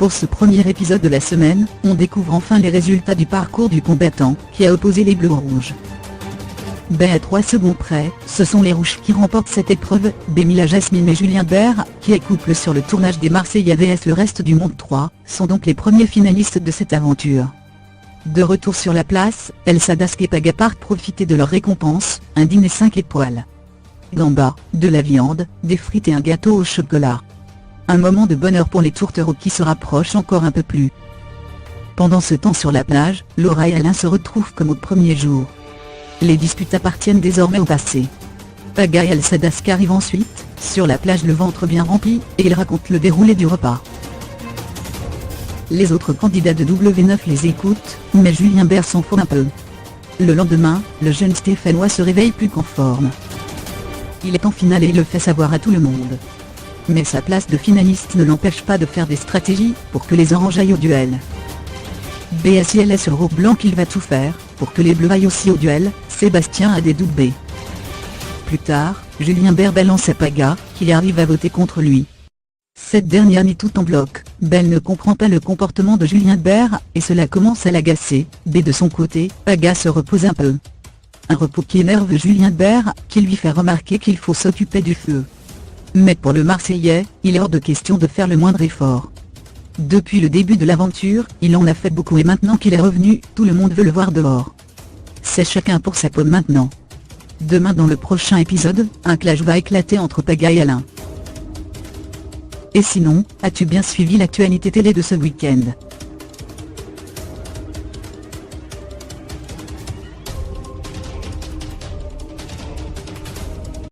Pour ce premier épisode de la semaine, on découvre enfin les résultats du parcours du combattant, qui a opposé les Bleus aux Rouges. À 3 secondes près, ce sont les Rouges qui remportent cette épreuve. Mila Jasmine et Julien Bert, qui est couple sur le tournage des Marseillais vs le reste du monde 3, sont donc les premiers finalistes de cette aventure. De retour sur la place, Elsa Dask et Paga partent profiter de leur récompense, un dîner 5 étoiles. Gambas, de la viande, des frites et un gâteau au chocolat. Un moment de bonheur pour les tourtereaux qui se rapprochent encore un peu plus. Pendant ce temps sur la plage, Laura et Alain se retrouvent comme au premier jour. Les disputes appartiennent désormais au passé. Paga et Elsa Dask arrivent ensuite, sur la plage le ventre bien rempli, et ils racontent le déroulé du repas. Les autres candidats de W9 les écoutent, mais Julien Bert s'en fout un peu. Le lendemain, le jeune Stéphanois se réveille plus qu'en forme. Il est en finale et il le fait savoir à tout le monde. Mais sa place de finaliste ne l'empêche pas de faire des stratégies, pour que les oranges aillent au duel. Si sur Roue Blanc qu'il va tout faire, pour que les bleus aillent aussi au duel. Sébastien a des doutes. Plus tard, Julien Bert balance à Paga, qu'il arrive à voter contre lui. Cette dernière nie tout en bloc. Belle ne comprend pas le comportement de Julien Bert, et cela commence à l'agacer. De son côté, Paga se repose un peu. Un repos qui énerve Julien Bert, qui lui fait remarquer qu'il faut s'occuper du feu. Mais pour le Marseillais, il est hors de question de faire le moindre effort. Depuis le début de l'aventure, il en a fait beaucoup et maintenant qu'il est revenu, tout le monde veut le voir dehors. C'est chacun pour sa peau maintenant. Demain dans le prochain épisode, un clash va éclater entre Paga et Alain. Et sinon, as-tu bien suivi l'actualité télé de ce week-end ?